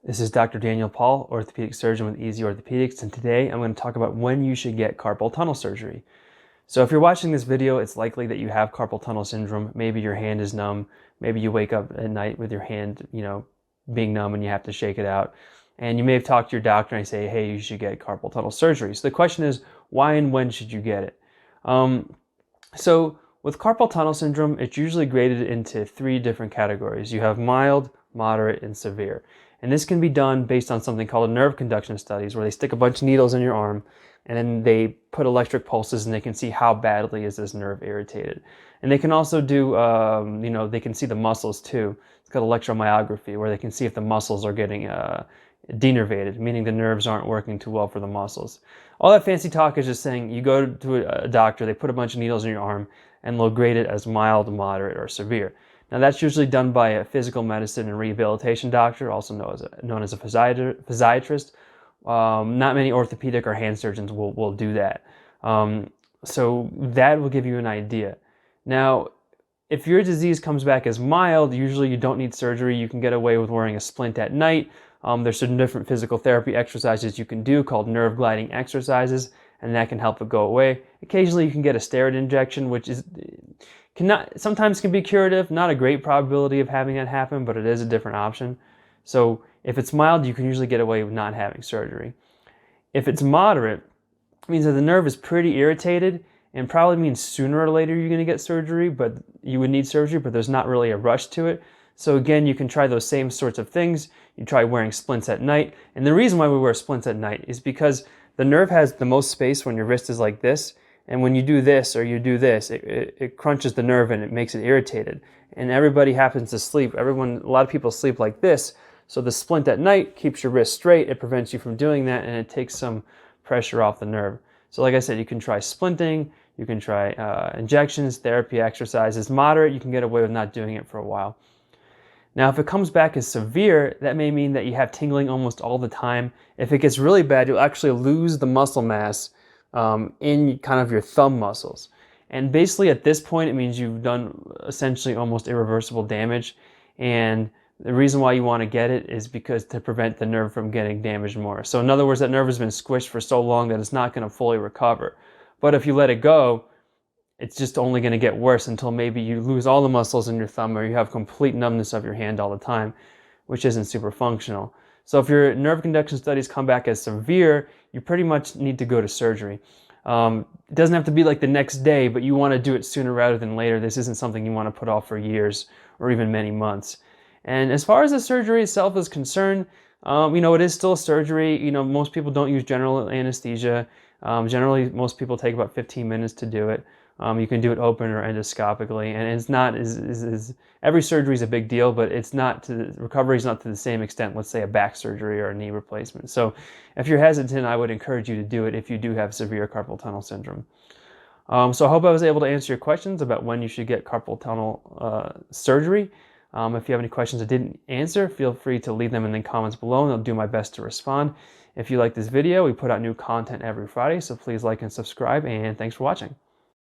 This is Dr. Daniel Paul, orthopedic surgeon with Easy Orthopedics, and today I'm going to talk about when you should get carpal tunnel surgery. So if you're watching this video, it's likely that you have carpal tunnel syndrome. Maybe your hand is numb. Maybe you wake up at night with your hand, being numb and you have to shake it out. And you may have talked to your doctor and they say, hey, you should get carpal tunnel surgery. So the question is, why and when should you get it? So with carpal tunnel syndrome, it's usually graded into three different categories. You have mild, moderate, and severe. And this can be done based on something called nerve conduction studies, where they stick a bunch of needles in your arm and then they put electric pulses and they can see how badly is this nerve irritated. And they can also do, they can see the muscles too. It's called electromyography, where they can see if the muscles are getting denervated, meaning the nerves aren't working too well for the muscles. All that fancy talk is just saying you go to a doctor, they put a bunch of needles in your arm, and they'll grade it as mild, moderate, or severe. Now that's usually done by a physical medicine and rehabilitation doctor, also known as a physiatrist. Not many orthopedic or hand surgeons will do that. So that will give you an idea. Now, if your disease comes back as mild, usually you don't need surgery. You can get away with wearing a splint at night. There's some different physical therapy exercises you can do called nerve gliding exercises, and that can help it go away. Occasionally you can get a steroid injection, which sometimes can be curative. Not a great probability of having that happen, but it is a different option. So if it's mild, you can usually get away with not having surgery. If it's moderate, it means that the nerve is pretty irritated, and probably means sooner or later you're going to get surgery, but you would need surgery, but there's not really a rush to it. So again, you can try those same sorts of things. You try wearing splints at night. And the reason why we wear splints at night is because the nerve has the most space when your wrist is like this. And when you do this or you do this, it crunches the nerve and it makes it irritated. And everybody happens to sleep. A lot of people sleep like this. So the splint at night keeps your wrist straight. It prevents you from doing that, and it takes some pressure off the nerve. So like I said, you can try splinting. You can try injections, therapy, exercises. Moderate, you can get away with not doing it for a while. Now, if it comes back as severe, that may mean that you have tingling almost all the time. If it gets really bad, you'll actually lose the muscle mass in kind of your thumb muscles. And basically at this point, it means you've done essentially almost irreversible damage. And the reason why you want to get it is because to prevent the nerve from getting damaged more. So in other words, that nerve has been squished for so long that it's not going to fully recover. But if you let it go, it's just only going to get worse until maybe you lose all the muscles in your thumb or you have complete numbness of your hand all the time, which isn't super functional. So if your nerve conduction studies come back as severe, you pretty much need to go to surgery. It doesn't have to be like the next day, but you want to do it sooner rather than later. This isn't something you want to put off for years or even many months. And as far as the surgery itself is concerned, it is still surgery. Most people don't use general anesthesia. Generally, most people take about 15 minutes to do it. You can do it open or endoscopically, and it's not every surgery is a big deal, but recovery is not to the same extent, let's say a back surgery or a knee replacement. So if you're hesitant, I would encourage you to do it if you do have severe carpal tunnel syndrome. So I hope I was able to answer your questions about when you should get carpal tunnel surgery. If you have any questions I didn't answer, feel free to leave them in the comments below, and I'll do my best to respond. If you like this video, we put out new content every Friday, so please like and subscribe, and thanks for watching.